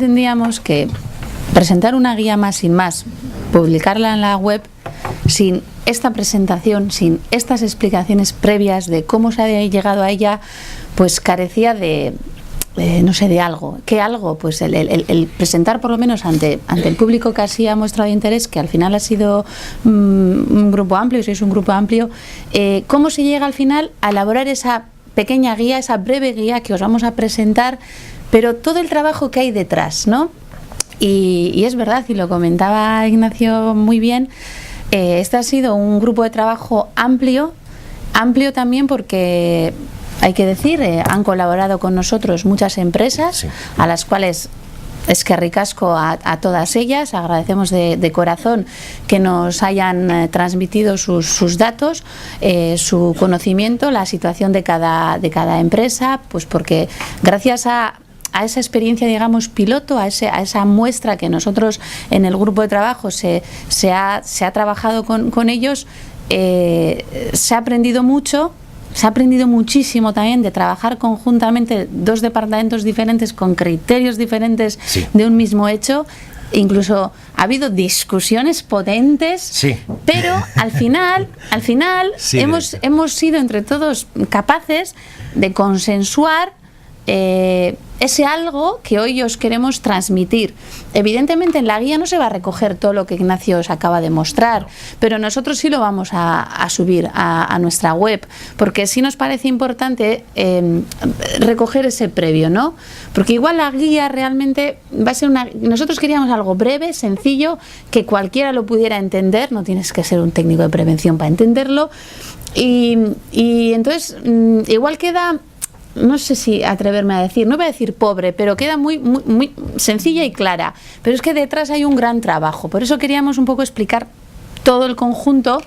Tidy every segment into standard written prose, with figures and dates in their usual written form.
Entendíamos que presentar una guía más sin más, publicarla en la web, sin esta presentación, sin estas explicaciones previas de cómo se ha llegado a ella, pues carecía de no sé, de algo. ¿Qué algo? Pues el presentar por lo menos ante el público que así ha mostrado interés, que al final ha sido un grupo amplio, sois un grupo amplio, cómo se llega al final a elaborar esa pequeña guía, esa breve guía que os vamos a presentar, pero todo el trabajo que hay detrás, ¿no? Y es verdad, y lo comentaba Ignacio muy bien, este ha sido un grupo de trabajo amplio también porque, hay que decir, han colaborado con nosotros muchas empresas, sí, a las cuales es que ricasco a todas ellas, agradecemos de corazón que nos hayan transmitido sus datos, su conocimiento, la situación de cada empresa, pues porque gracias a esa experiencia, digamos, piloto, a esa muestra que nosotros en el grupo de trabajo se ha trabajado con ellos, se ha aprendido mucho. Se ha aprendido muchísimo también de trabajar conjuntamente dos departamentos diferentes con criterios diferentes, sí, de un mismo hecho. Incluso ha habido discusiones potentes, sí, pero al final sí, hemos sido entre todos capaces de consensuar ese algo que hoy os queremos transmitir. Evidentemente en la guía no se va a recoger todo lo que Ignacio os acaba de mostrar, pero nosotros sí lo vamos a subir a nuestra web, porque sí nos parece importante recoger ese previo, ¿no? Porque igual la guía realmente va a ser nosotros queríamos algo breve, sencillo, que cualquiera lo pudiera entender, no tienes que ser un técnico de prevención para entenderlo, y entonces igual queda, no sé si atreverme a decir, no voy a decir pobre, pero queda muy sencilla y clara, pero es que detrás hay un gran trabajo, por eso queríamos un poco explicar todo el conjunto.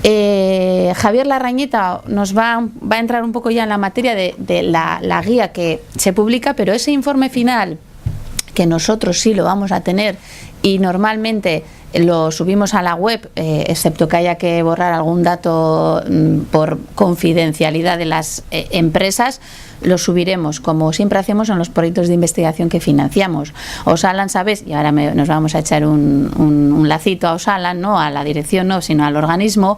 Javier Larrañeta nos va a entrar un poco ya en la materia de la guía que se publica, pero ese informe final, que nosotros sí lo vamos a tener y normalmente lo subimos a la web, excepto que haya que borrar algún dato por confidencialidad de las empresas, lo subiremos, como siempre hacemos en los proyectos de investigación que financiamos. Osalan, ¿sabes? Y ahora nos vamos a echar un lacito a Osalan, no a la dirección, no, sino al organismo.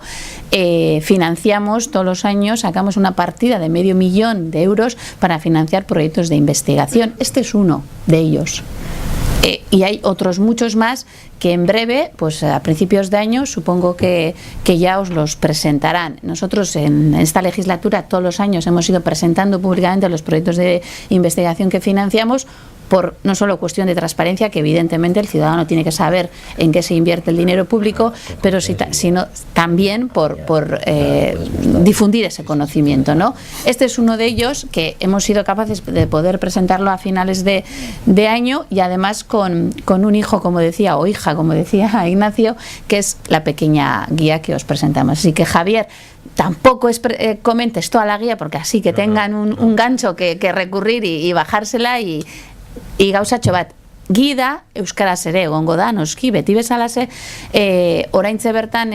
Financiamos todos los años, sacamos una partida de $500.000 de euros para financiar proyectos de investigación. Este es uno de ellos. Y hay otros muchos más que en breve, pues a principios de año, supongo que ya os los presentarán. Nosotros en esta legislatura todos los años hemos ido presentando públicamente los proyectos de investigación que financiamos, por no solo cuestión de transparencia, que evidentemente el ciudadano tiene que saber en qué se invierte el dinero público, pero sino también por difundir ese conocimiento, ¿no? Este es uno de ellos que hemos sido capaces de poder presentarlo a finales de año, y además con un hijo, como decía, o hija, como decía Ignacio, que es la pequeña guía que os presentamos. Así que, Javier, tampoco comentes toda la guía, porque así que tengan un gancho que recurrir y bajársela, y gauzatxo bat, gida euskaraz ere egongo da, noski, beti bezalase, oraintze bertan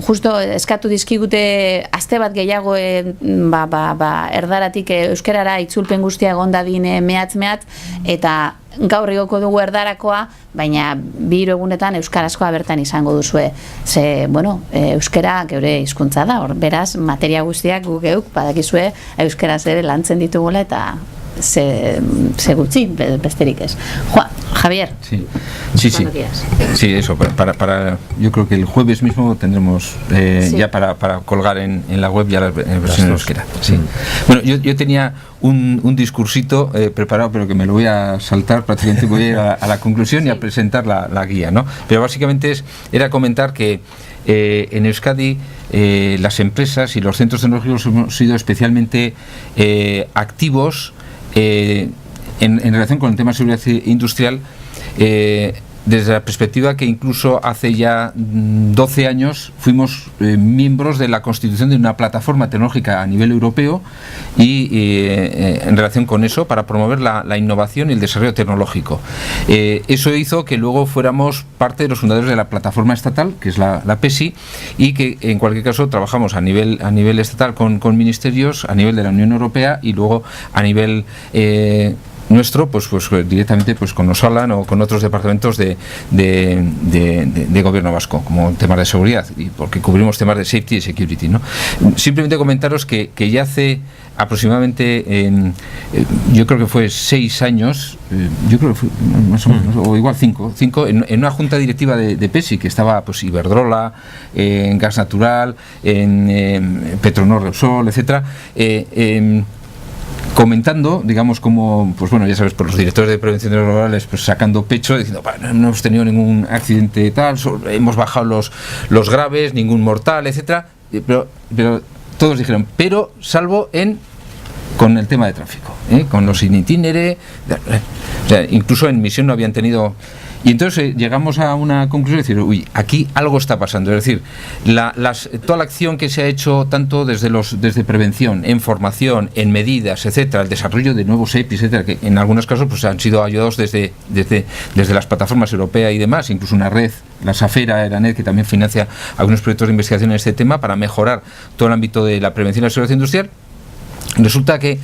justo eskatu dizkigute aste bat gehiago erdaratik euskarara itzulpen guztia egon dadin mehatz, eta gaur igoko dugu erdarakoa, baina 2 egunetan euskarazkoa bertan izango duzue. Ze, bueno, euskara geure hizkuntza da, beraz, materia guztiak geuk badakizue euskaraz ere lantzen ditugula, eta se gutxi besterik ez. Javier. Sí, eso, yo creo que el jueves mismo tendremos sí, ya para colgar en la web ya las versiones en euskera. Sí. Bueno, yo tenía un discursito preparado, pero que me lo voy a saltar, prácticamente voy a ir a la conclusión, sí, y a presentar la guía, ¿no? Pero básicamente era comentar que en Euskadi las empresas y los centros tecnológicos hemos sido especialmente activos en relación con el tema de seguridad industrial, desde la perspectiva que incluso hace ya 12 años fuimos miembros de la constitución de una plataforma tecnológica a nivel europeo, y en relación con eso, para promover la innovación y el desarrollo tecnológico. Eso hizo que luego fuéramos parte de los fundadores de la plataforma estatal, que es la PESI, y que en cualquier caso trabajamos a nivel estatal con ministerios, a nivel de la Unión Europea, y luego a nivel nuestro, pues directamente pues con Osalan o con otros departamentos de gobierno vasco, como temas de seguridad, y porque cubrimos temas de safety y security, ¿no? Simplemente comentaros que ya hace aproximadamente, yo creo que fue 6 años, yo creo que fue más o menos, o igual 5, en una junta directiva de PESI, que estaba pues Iberdrola, en Gas Natural, en Petronor, Repsol, etcétera, comentando, digamos, como, pues bueno, ya sabes, por los directores de prevención de los laborales, pues sacando pecho, diciendo, no hemos tenido ningún accidente tal, hemos bajado los graves, ningún mortal, etcétera, pero todos dijeron, pero salvo con el tema de tráfico, con los in itinere, o sea, incluso en misión no habían tenido. Y entonces llegamos a una conclusión de decir, uy, aquí algo está pasando. Es decir, toda la acción que se ha hecho tanto desde prevención, en formación, en medidas, etcétera, el desarrollo de nuevos EPIs, etcétera, que en algunos casos pues han sido ayudados desde las plataformas europeas y demás, incluso una red, la SAFERA, ERANET, que también financia algunos proyectos de investigación en este tema para mejorar todo el ámbito de la prevención y la seguridad industrial. Resulta que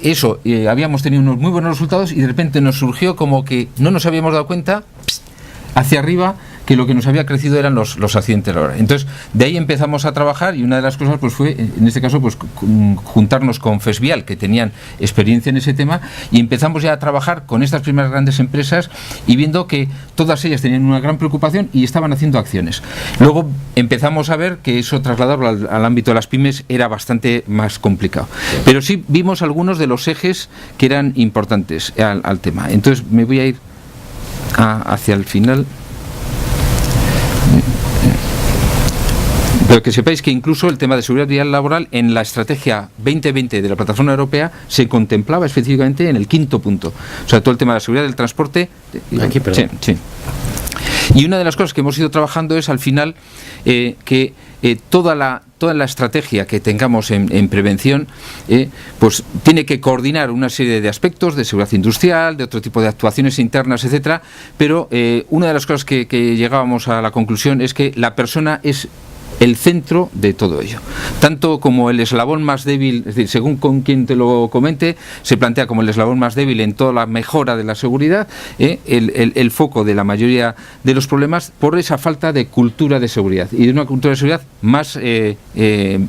eso, habíamos tenido unos muy buenos resultados y de repente nos surgió como que no nos habíamos dado cuenta hacia arriba que lo que nos había crecido eran los accidentes laborales. Entonces, de ahí empezamos a trabajar y una de las cosas pues fue, en este caso, pues juntarnos con FESVIAL, que tenían experiencia en ese tema, y empezamos ya a trabajar con estas primeras grandes empresas y viendo que todas ellas tenían una gran preocupación y estaban haciendo acciones. Luego empezamos a ver que eso trasladarlo al ámbito de las pymes era bastante más complicado. Pero sí vimos algunos de los ejes que eran importantes al tema. Entonces me voy a ir hacia el final. Pero que sepáis que incluso el tema de seguridad vial laboral en la estrategia 2020 de la plataforma europea se contemplaba específicamente en el 5º punto. O sea, todo el tema de la seguridad del transporte. Aquí, perdón. Sí. Y una de las cosas que hemos ido trabajando es al final que toda la estrategia que tengamos en prevención pues tiene que coordinar una serie de aspectos de seguridad industrial, de otro tipo de actuaciones internas, etcétera, pero una de las cosas que llegábamos a la conclusión es que la persona es el centro de todo ello, tanto como el eslabón más débil, es decir, según con quien te lo comente, se plantea como el eslabón más débil en toda la mejora de la seguridad, el foco de la mayoría de los problemas por esa falta de cultura de seguridad y de una cultura de seguridad más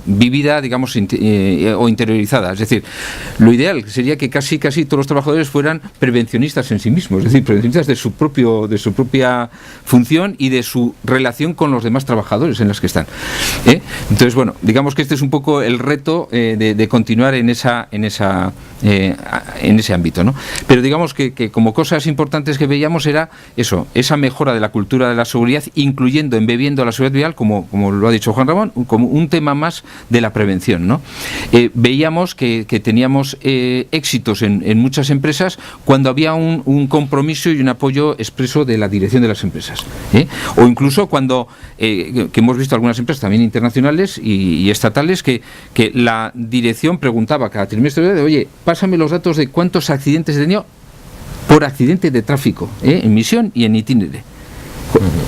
vivida, digamos, o interiorizada. Es decir, lo ideal sería que casi todos los trabajadores fueran prevencionistas en sí mismos, es decir, prevencionistas de su propia función y de su relación con los demás trabajadores en las que están. Entonces, bueno, digamos que este es un poco el reto de continuar en ese ámbito, ¿no? Pero digamos que como cosas importantes que veíamos era eso, esa mejora de la cultura de la seguridad, incluyendo, embebiendo la seguridad vial, como lo ha dicho Juan Ramón, como un tema más de la prevención, ¿no? Veíamos que teníamos éxitos en muchas empresas cuando había un compromiso y un apoyo expreso de la dirección de las empresas, o incluso cuando que hemos visto algunas empresas también internacionales y estatales que la dirección preguntaba cada trimestre de, oye, pásame los datos de cuántos accidentes he tenido por accidente de tráfico, en misión y en itinere.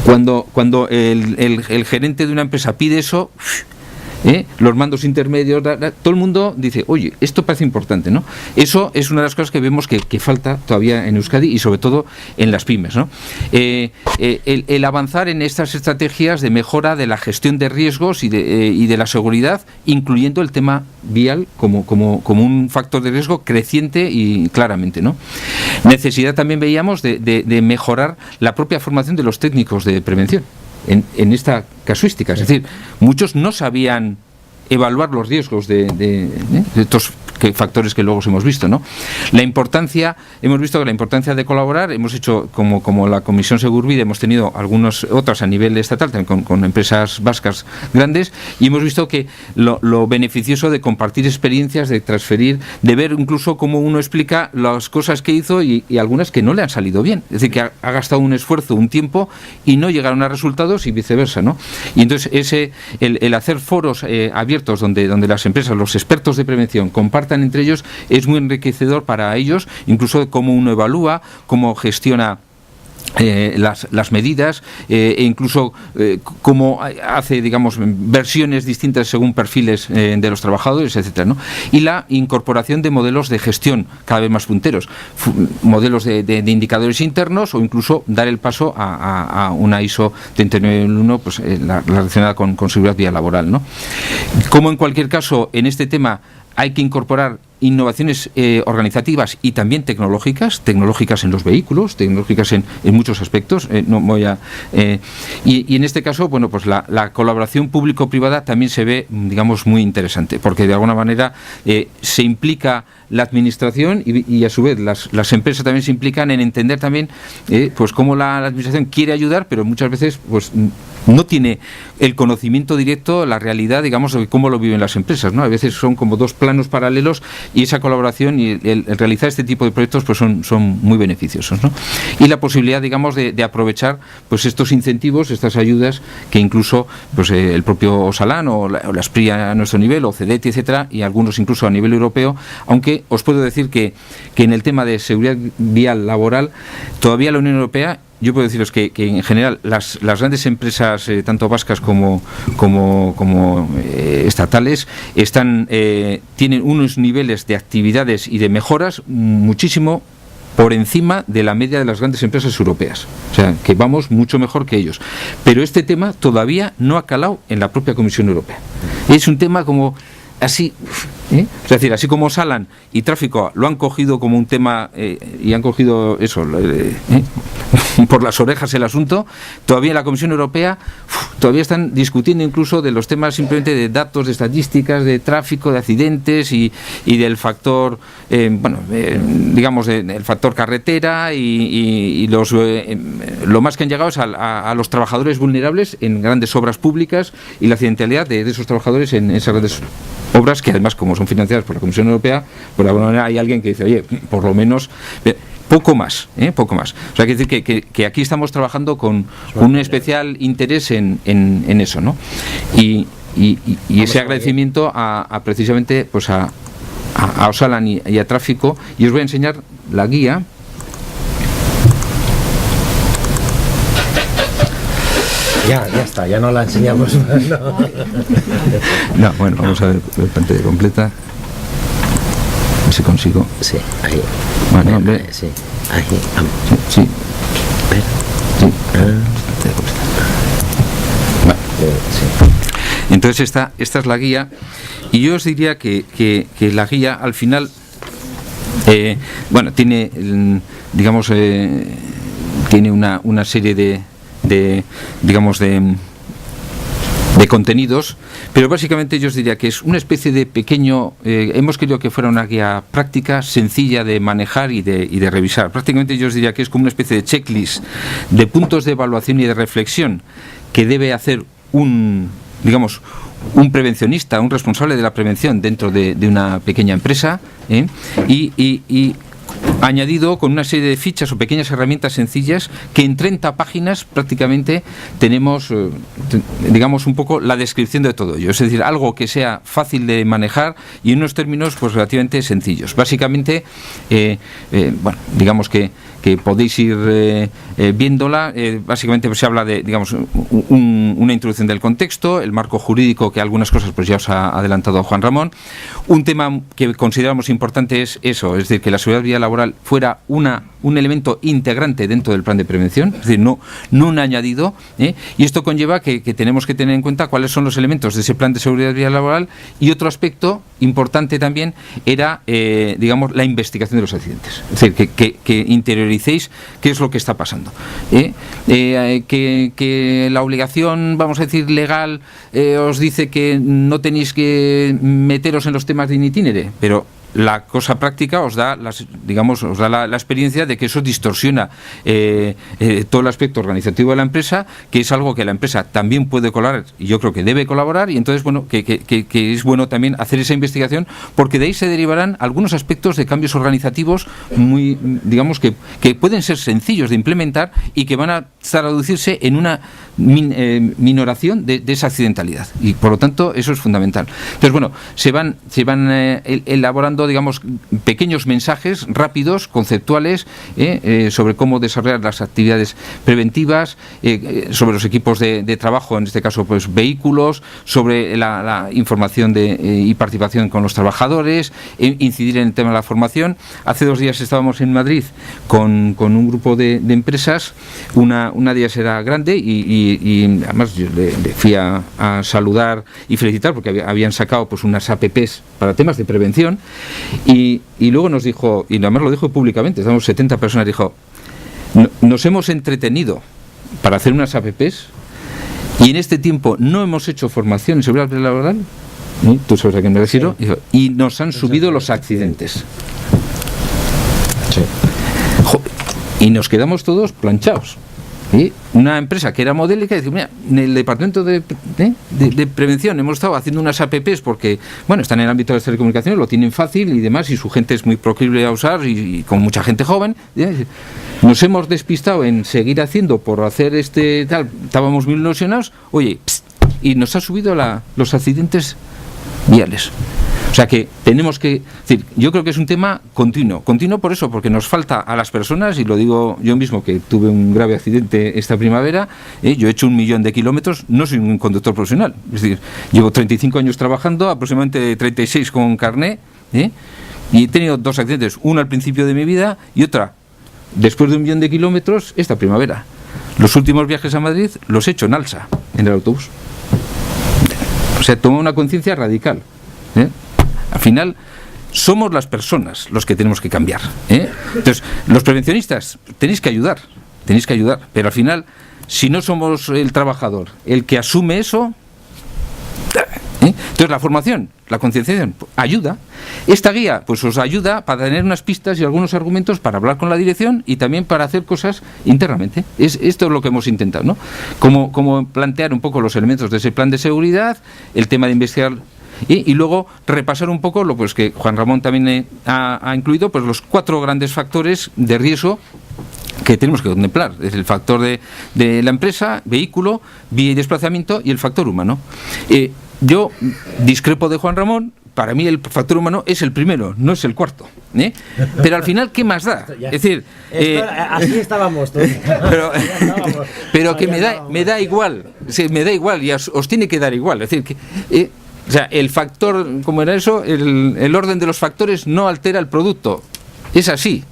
Cuando el gerente de una empresa pide eso, los mandos intermedios, todo el mundo dice, oye, esto parece importante, ¿no? Eso es una de las cosas que vemos que falta todavía en Euskadi y sobre todo en las pymes, ¿no? El avanzar en estas estrategias de mejora de la gestión de riesgos y de la seguridad, incluyendo el tema vial como un factor de riesgo creciente y claramente, ¿no? Necesidad también veíamos de mejorar la propia formación de los técnicos de prevención en esta casuística, es decir, muchos no sabían evaluar los riesgos de estos factores que luego hemos visto, ¿no? Hemos visto que la importancia de colaborar, hemos hecho como la Comisión Segurbide, hemos tenido otras a nivel estatal, también con empresas vascas grandes, y hemos visto que lo beneficioso de compartir experiencias, de transferir, de ver incluso cómo uno explica las cosas que hizo y algunas que no le han salido bien, es decir, que ha gastado un esfuerzo, un tiempo y no llegaron a resultados y viceversa, ¿no? Y entonces el hacer foros abiertos donde las empresas, los expertos de prevención compartan entre ellos es muy enriquecedor para ellos, incluso cómo uno evalúa, cómo gestiona las medidas e incluso cómo hace, digamos, versiones distintas según perfiles de los trabajadores, etcétera, ¿no? Y la incorporación de modelos de gestión cada vez más punteros, modelos de indicadores internos, o incluso dar el paso a una ISO 39001, pues la relacionada con seguridad vial laboral, ¿no? Como en cualquier caso, en este tema hay que incorporar innovaciones organizativas y también tecnológicas en los vehículos, tecnológicas en muchos aspectos. Y en este caso, bueno, pues la colaboración público-privada también se ve, digamos, muy interesante, porque de alguna manera se implica la administración y a su vez las empresas también se implican en entender también pues cómo la administración quiere ayudar, pero muchas veces pues no tiene el conocimiento directo, la realidad, digamos, de cómo lo viven las empresas, ¿no? A veces son como dos planos paralelos, y esa colaboración y el realizar este tipo de proyectos pues son muy beneficiosos, ¿no? Y la posibilidad, digamos, de aprovechar pues estos incentivos, estas ayudas que incluso pues el propio Osalan o la SPRI a nuestro nivel, o CEDETI, etcétera, y algunos incluso a nivel europeo, aunque os puedo decir que en el tema de seguridad vial laboral todavía la Unión Europea, yo puedo deciros que en general las grandes empresas, tanto vascas como estatales, tienen unos niveles de actividades y de mejoras muchísimo por encima de la media de las grandes empresas europeas. O sea, que vamos mucho mejor que ellos. Pero este tema todavía no ha calado en la propia Comisión Europea. Es un tema como así, es decir, así como Osalan y Tráfico lo han cogido como un tema y han cogido eso por las orejas el asunto, todavía en la Comisión Europea todavía están discutiendo incluso de los temas simplemente de datos, de estadísticas, de tráfico, de accidentes y del factor, digamos, del factor carretera y lo más que han llegado es a los trabajadores vulnerables en grandes obras públicas y la accidentalidad de esos trabajadores en esas grandes obras, que además, como son financiadas por la Comisión Europea, por alguna manera hay alguien que dice, oye, por lo menos poco más. O sea, quiere decir que aquí estamos trabajando con un especial interés en eso, ¿no? Y ese agradecimiento a precisamente pues a Osalan y a Tráfico. Y os voy a enseñar la guía. Ya está, ya no la enseñamos más, ¿no? No, bueno, vamos a ver la pantalla completa. A ver si consigo. Sí, ahí. Bueno, ve. Sí, ahí. Sí. Ver. Sí. Pantalla completa. Vale. Sí. Entonces esta es la guía, y yo os diría que la guía al final tiene, digamos, tiene una serie de contenidos, pero básicamente yo os diría que es una especie de pequeño, hemos querido que fuera una guía práctica, sencilla de manejar y de revisar. Prácticamente yo os diría que es como una especie de checklist de puntos de evaluación y de reflexión que debe hacer un prevencionista, un responsable de la prevención dentro de una pequeña empresa, y añadido con una serie de fichas o pequeñas herramientas sencillas que en 30 páginas prácticamente tenemos, digamos, un poco la descripción de todo ello. Es decir, algo que sea fácil de manejar y en unos términos pues relativamente sencillos. Básicamente, digamos que podéis ir viéndola. Básicamente pues, se habla de, digamos, una introducción del contexto, el marco jurídico, que algunas cosas pues ya os ha adelantado Juan Ramón. Un tema que consideramos importante es eso, es decir, que la seguridad vial laboral fuera un elemento integrante dentro del plan de prevención, es decir, no un añadido, y esto conlleva que tenemos que tener en cuenta cuáles son los elementos de ese plan de seguridad vial laboral. Y otro aspecto importante también era, digamos, la investigación de los accidentes, es decir, que interioricéis qué es lo que está pasando, que la obligación, vamos a decir, legal os dice que no tenéis que meteros en los temas de in itinere, pero la cosa práctica os da la experiencia de que eso distorsiona todo el aspecto organizativo de la empresa, que es algo que la empresa también puede colaborar, y yo creo que debe colaborar, y entonces, bueno, que es bueno también hacer esa investigación, porque de ahí se derivarán algunos aspectos de cambios organizativos muy, digamos, que pueden ser sencillos de implementar y que van a traducirse en una minoración de esa accidentalidad, y por lo tanto eso es fundamental. Entonces, bueno, se van elaborando dando, digamos, pequeños mensajes rápidos, conceptuales, sobre cómo desarrollar las actividades preventivas, sobre los equipos de trabajo, en este caso pues vehículos, sobre la información y participación con los trabajadores, incidir en el tema de la formación. Hace 2 días estábamos en Madrid con un grupo de empresas, una de ellas era grande y además yo le fui a saludar y felicitar porque habían sacado pues unas apps para temas de prevención y luego nos dijo, y además lo dijo públicamente, estamos 70 personas, dijo, nos hemos entretenido para hacer unas apps y en este tiempo no hemos hecho formación en seguridad laboral, tú sabes a qué me refiero, sí. Y nos han subido los accidentes. Sí. Y nos quedamos todos planchados. ¿Sí? Una empresa que era modélica dice, mira, en el departamento de prevención hemos estado haciendo unas apps porque, bueno, están en el ámbito de las telecomunicaciones, lo tienen fácil y demás, y su gente es muy proclive a usar y con mucha gente joven. Nos hemos despistado en seguir haciendo por hacer tal, estábamos muy ilusionados, oye, y nos ha subido los accidentes viales. O sea que tenemos que, es decir, yo creo que es un tema continuo por eso, porque nos falta a las personas, y lo digo yo mismo que tuve un grave accidente esta primavera, yo he hecho 1 millón de kilómetros, no soy un conductor profesional, es decir, llevo 35 años trabajando, aproximadamente 36 con carné, y he tenido 2 accidentes, uno al principio de mi vida y otra después de 1 millón de kilómetros esta primavera. Los últimos viajes a Madrid los he hecho en alza, en el autobús. O sea, toma una conciencia radical. Al final somos las personas los que tenemos que cambiar. Entonces, los prevencionistas tenéis que ayudar, pero al final, si no somos el trabajador el que asume eso, entonces la formación, la concienciación ayuda. Esta guía pues os ayuda para tener unas pistas y algunos argumentos para hablar con la dirección y también para hacer cosas internamente. Esto es lo que hemos intentado, ¿no? Como plantear un poco los elementos de ese plan de seguridad, el tema de investigar y luego repasar un poco lo pues que Juan Ramón también ha incluido, pues los 4 grandes factores de riesgo que tenemos que contemplar. Es el factor de la empresa, vehículo, vía y desplazamiento, y el factor humano. Yo discrepo de Juan Ramón. Para mí el factor humano es el primero, no es el cuarto. Pero al final, ¿qué más da? Es decir, así estábamos todos. Pero que me da igual. Sí, me da igual y os tiene que dar igual. Es decir, que o sea, el factor, ¿cómo era eso? El orden de los factores no altera el producto. Es así.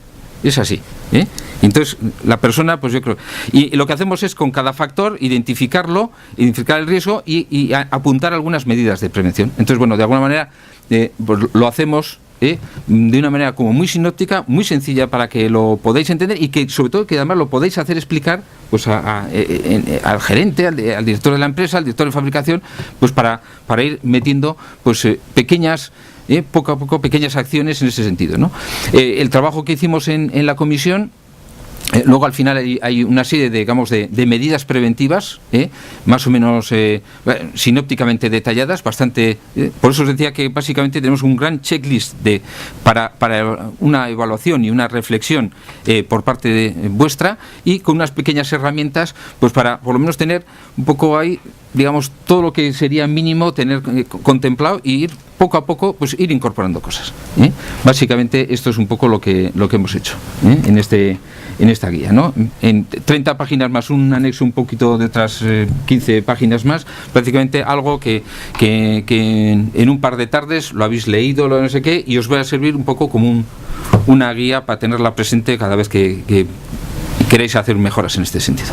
Entonces, la persona, pues yo creo... Y lo que hacemos es, con cada factor, identificar el riesgo y apuntar algunas medidas de prevención. Entonces, bueno, de alguna manera, pues lo hacemos de una manera como muy sinóptica, muy sencilla, para que lo podáis entender y que, sobre todo, que además lo podáis hacer explicar pues al gerente, al director de la empresa, al director de fabricación, pues para ir metiendo pues pequeñas... poco a poco pequeñas acciones en ese sentido, ¿no? El trabajo que hicimos en la comisión, luego al final hay una serie de medidas preventivas, más o menos sinópticamente detalladas, bastante. Por eso os decía que básicamente tenemos un gran checklist para una evaluación y una reflexión por parte vuestra, y con unas pequeñas herramientas pues para por lo menos tener un poco ahí, digamos, todo lo que sería mínimo tener contemplado y ir poco a poco pues ir incorporando cosas. Básicamente esto es un poco lo que hemos hecho en esta guía, ¿no? En 30 páginas más un anexo un poquito de otras 15 páginas más, prácticamente algo que en un par de tardes lo habéis leído, no sé qué, y os va a servir un poco como una guía para tenerla presente cada vez que queréis hacer mejoras en este sentido.